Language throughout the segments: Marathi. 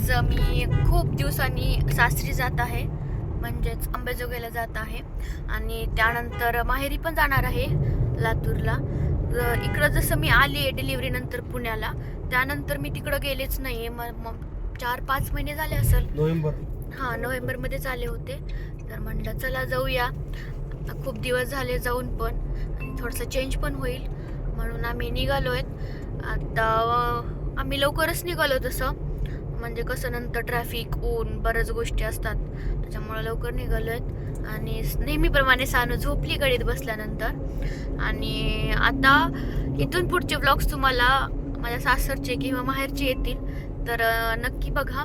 आज मी खूप दिवसांनी सासरी जात आहे, म्हणजेच अंबेजोगाईला जात आहे आणि त्यानंतर माहेरी पण जाणार आहे लातूरला. इकडं जसं मी आली डिलिव्हरी नंतर पुण्याला, त्यानंतर मी तिकडं गेलेच नाही. मग 4-5 महिने झाले असेल. नोव्हेंबरमध्येच आले होते. तर म्हणलं चला जाऊया, खूप दिवस झाले जाऊन पण, आणि थोडंसं चेंज पण होईल म्हणून आम्ही निघालोय. आता आम्ही लवकरच निघालो, तसं म्हणजे कसं नंतर ट्रॅफिक, ऊन, बऱ्याच गोष्टी असतात, त्याच्यामुळे लवकर निघालोय. आणि नेहमीप्रमाणे सानू झोपली गाडीत बसल्यानंतर. आणि आता इथून पुढचे व्लॉग्स तुम्हाला माझ्या सासरचे किंवा माहेरचे येतील, तर नक्की बघा.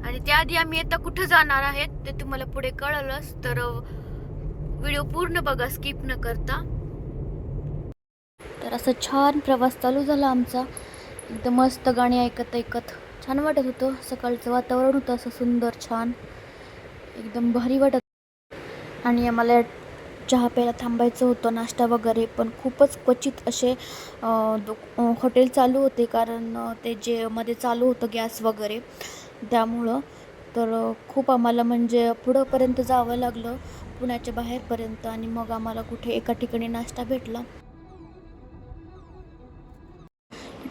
आणि त्याआधी आम्ही आता कुठं जाणार आहेत ते तुम्हाला पुढे कळलंच, तर व्हिडिओ पूर्ण बघा, स्किप न करता. तर असं छान प्रवास चालू झाला आमचा. एकदम मस्त गाणी ऐकत ऐकत छान वाटत होतं. सकाळचं वातावरण होतं असं सुंदर, छान, एकदम भारी वाटत. आणि आम्हाला चहा प्यायला थांबायचं होतं, नाश्ता वगैरे, पण खूपच क्वचित असे हॉटेल चालू होते, कारण ते जे मध्ये चालू होतं गॅस वगैरे, त्यामुळं तर खूप आम्हाला म्हणजे पुढंपर्यंत जावं लागलं, पुण्याच्या बाहेरपर्यंत. आणि मग आम्हाला कुठे एका ठिकाणी नाश्ता भेटला.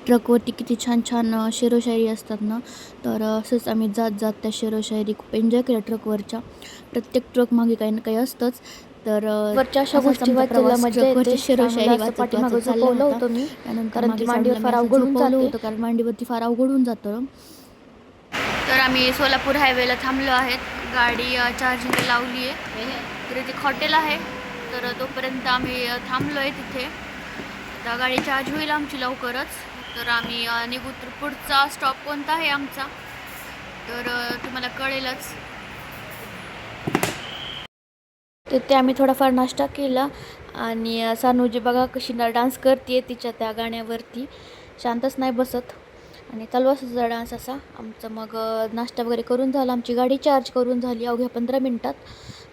ट्रकवरती किती छान छान शेरोशायरी असतात ना, तर असंच आम्ही जात जात त्या शेरोशायरी खूप एन्जॉय केल्या. ट्रकवरच्या प्रत्येक ट्रक मागे काही ना काही असतंच. तर वरच्या अशा गोष्टी वाचायला मजा येते. शेरोशायरी पाठीमागं झोपवलं होतं मी, कारण ती मांडीवर फार अवघड होऊन जाते, कारण मांडीवरती फार अवघड होऊन जातं. तर आम्ही सोलापूर हायवेला थांबलो आहेत. गाडी चार्जिंग लावली आहे. तर इथे हॉटेल आहे, तर तोपर्यंत आम्ही थांबलो आहे तिथे. आता गाडी चार्ज होईल आमची लवकरच, तर आम्ही निघू. तर पुढचा स्टॉप कोणता आहे आमचा, तर तुम्हाला कळेलच. तिथे आम्ही थोडाफार नाश्ता केला. आणि सानूजी बघा कशी डान्स करते तिच्या त्या गाण्यावरती, शांतच नाही बसत, आणि चालू असायचा डान्स असा आमचं. मग नाश्ता वगैरे करून झाला, आमची गाडी चार्ज करून झाली अवघ्या 15 मिनटात.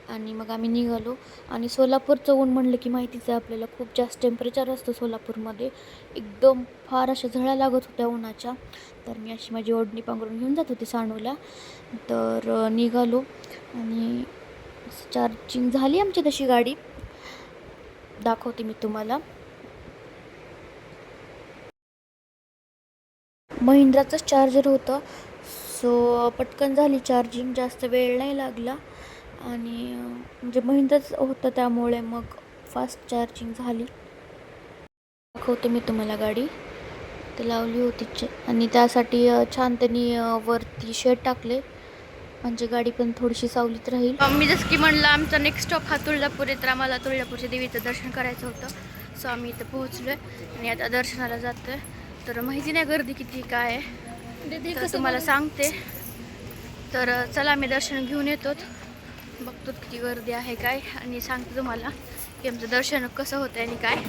आणि मग आम्ही निघालो. आणि सोलापूरचं ऊन म्हणलं की माहितीच आहे आपल्याला, खूप जास्त टेम्परेचर असतं सोलापूरमध्ये. एकदम फार अशा झळा लागत होत्या उन्हाच्या. तर मी अशी माझी ओढणी पांघरून घेऊन जात होती सानूला. तर निघालो आणि चार्जिंग झाली आमची तशी गाडी, दाखवते मी तुम्हाला. महिंद्राचंच चार्जर होतं, सो पटकन झाली चार्जिंग, जास्त वेळ नाही लागला. आणि म्हणजे महिंद्राच होतं त्यामुळे मग फास्ट चार्जिंग झाली. दाखवते मी तुम्हाला गाडी, ते लावली होती. आणि त्यासाठी छान त्यांनी वरती शेड टाकले, म्हणजे गाडी पण थोडीशी सावलीत राहील. मी जसं की म्हणलं, आमचा नेक्स्ट स्टॉप हा तुळजापूर आहे. तर आम्हाला तुळजापूरच्या देवीचं दर्शन करायचं होतं, सो आम्ही इथं पोहोचलो आहे आणि आता दर्शनाला जातो आहे. तर माहिती नाही गर्दी किती काय आहे, तर तुम्हाला सांगते. तर चला, आम्ही दर्शन घेऊन येतो, बघतो किती गर्दी आहे काय, आणि सांगते तुम्हाला की आमचं दर्शन कसं होतं आणि काय.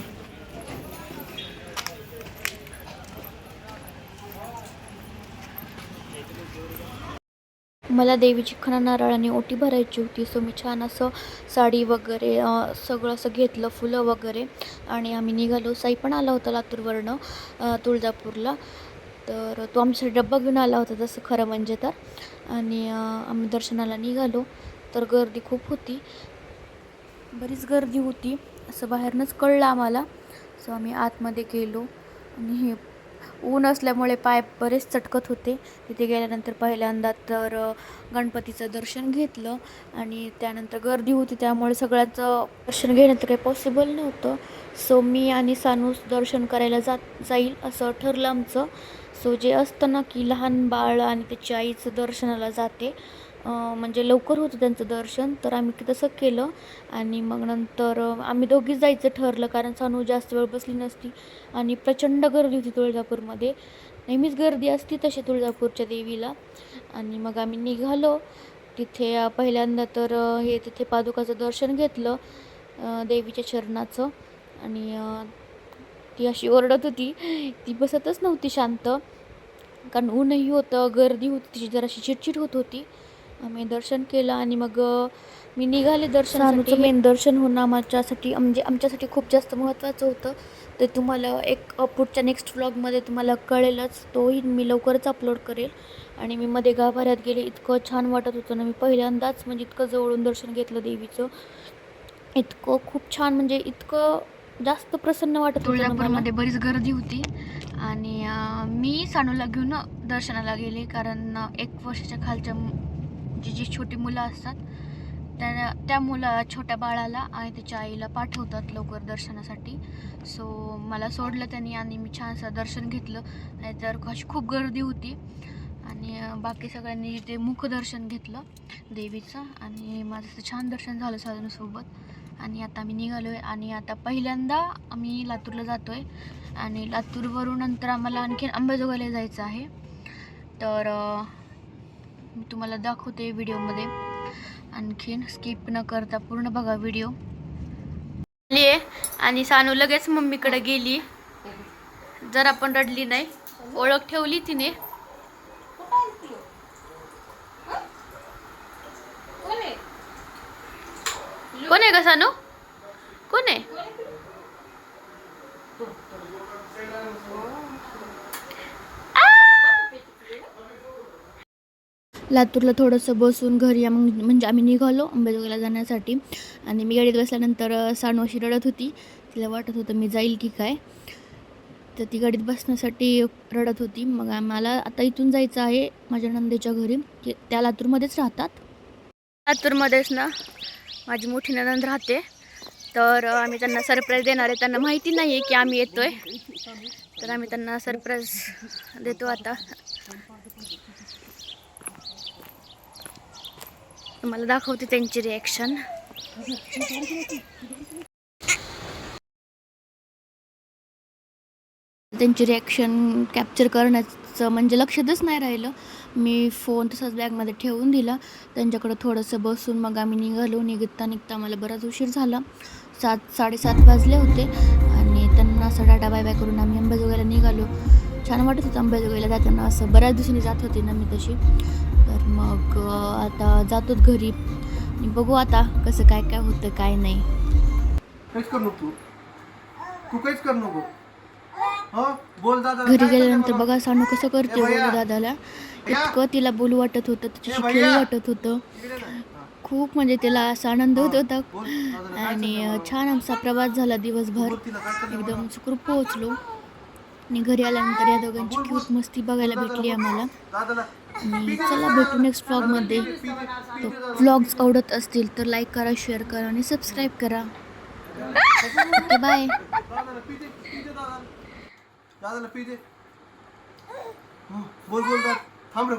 मला देवीची खणा नारळाने ओटी भरायची होती, सो मी छान असं साडी वगैरे सगळं असं घेतलं, फुलं वगैरे, आणि आम्ही निघालो. साई पण आला होता लातूरवरनं तुळजापूरला, तर तो आमच्यासाठी डब्बा घेऊन आला होता तसं खरं म्हणजे तर. आणि आम्ही दर्शनाला निघालो. तर गर्दी खूप होती, बरीच गर्दी होती, असं बाहेरनंच कळलं आम्हाला. सो आम्ही आतमध्ये गेलो, आणि हे ऊन असल्यामुळे पाय बरेच चटकत होते. तिथे गेल्यानंतर पहिल्यांदा तर गणपतीचं दर्शन घेतलं, आणि त्यानंतर गर्दी होती त्यामुळे सगळ्यांचं दर्शन घेणं तर काही पॉसिबल नव्हतं. सो मी आणि सानू दर्शन करायला जाईल असं ठरलं आमचं. सो जे असतं ना की लहान बाळ आणि त्याची आईचं दर्शनाला जाते, म्हणजे लवकर होतं त्यांचं दर्शन, तर आम्ही तसं केलं. आणि मग नंतर आम्ही दोघीच जायचं ठरलं, कारण सानू जास्त वेळ बसली नसती. आणि प्रचंड गर्दी होती तुळजापूरमध्ये, नेहमीच गर्दी असती तशी तुळजापूरच्या देवीला. आणि मग आम्ही निघालो. तिथे पहिल्यांदा तर तिथे पादुकाचं दर्शन घेतलं, देवीच्या चरणाचं. आणि ती अशी ओरडत होती, ती बसतच नव्हती शांत, कारण ऊनही होतं, गर्दी होती, तिची जराशी चिडचिड होत होती. आम्ही दर्शन केलं आणि मग मी निघाले दर्शनाचं. मेन दर्शन होणं आमच्यासाठी, म्हणजे आमच्यासाठी खूप जास्त महत्त्वाचं होतं. ते तुम्हाला एक पुढच्या नेक्स्ट व्लॉगमध्ये तुम्हाला कळेलच, तोही मी लवकरच अपलोड करेल. आणि मी मध्ये गाभाऱ्यात गेले. इतकं छान वाटत होतं ना. मी पहिल्यांदाच म्हणजे इतकं जवळून दर्शन घेतलं देवीचं. इतकं खूप छान म्हणजे इतकं जास्त प्रसन्न वाटत होतं. तुळजापूरमध्ये बरीच गर्दी होती आणि मी सानूला घेऊन दर्शनाला गेले, कारण 1 वर्षाच्या खालच्या जी छोटी मुलं असतात त्या छोट्या बाळाला आणि त्याच्या आईला पाठवतात लवकर दर्शनासाठी. सो मला सोडलं त्यांनी आणि मी छानसं दर्शन घेतलं. नाहीतर अशी खूप गर्दी होती आणि बाकी सगळ्यांनी ते मुखदर्शन घेतलं देवीचं आणि माझं छान दर्शन झालं साधूंसोबत. आणि आता आम्ही निघालो आहे आणि आता पहिल्यांदा आम्ही लातूरला जातो आहे आणि लातूरवरून नंतर आम्हाला आणखीन अंबाजोगाईला जायचं आहे. तर मी तुम्हाला दाखवते व्हिडिओमध्ये, आणखीन स्किप न करता पूर्ण बघा व्हिडिओ. आणि सानू लगेच मम्मीकडे गेली, जरा पण रडली नाही, ओळख ठेवली तिने. कोण आहे का सानू? कोण आहे? लातूरला थोडंसं बसून घरी म्हणजे आम्ही निघालो अंबाजोगाईला जाण्यासाठी. आणि मी गाडीत बसल्यानंतर सानू अशी रडत होती. तिला वाटत होतं मी जाईल की काय, तर ती गाडीत बसण्यासाठी रडत होती. मग आम्हाला आता इथून जायचं आहे माझ्या नंदेच्या घरी, त्या लातूरमध्येच राहतात. लातूरमध्येच ना माझी मोठी नणंद राहते. तर आम्ही त्यांना सरप्राईज देणार आहे. त्यांना माहिती नाही आहे की आम्ही येतोय, तर आम्ही त्यांना सरप्राईज देतो. आता तुम्हाला दाखवते त्यांची रिॲक्शन. त्यांची रिॲक्शन कॅप्चर करण्याचं म्हणजे लक्षातच नाही राहिलं. मी फोन तसाच बॅगमध्ये ठेवून दिला. त्यांच्याकडं थोडंसं बसून मग आम्ही निघालो. निघता मला बराच उशीर झाला. 7-7:30 वाजले होते आणि त्यांना असं टाटा बाय बाय करून आम्ही अंबाजोगाईला निघालो. छान वाटत होतं अंबाजोगाईला जाताना, असं बऱ्याच दिवसांनी जात होते ना मी तशी. तर मग आता जातोच घरी आणि बघू आता कसं काय काय होतं काय नाही. घरी गेल्यानंतर बघा सानू कसं करते बोलू दादाला. इतकं तिला बोलू वाटत होतं, तिच्याशी खेळू वाटत होतं. खूप म्हणजे तिला असा आनंद होत होता. आणि छान आमचा प्रवास झाला दिवसभर, एकदम सुखरूप पोहोचलो. आणि घरी आल्यानंतर या दोघांची क्यूट मस्ती बघायला भेटली आम्हाला. आणि चला भेटू नेक्स्ट व्लॉगमध्ये. तो व्लॉग्स आवडत असतील तर लाईक करा, शेअर करा आणि सबस्क्राईब करा. Okay bye. दादाला पी दे. बोल थांब रे.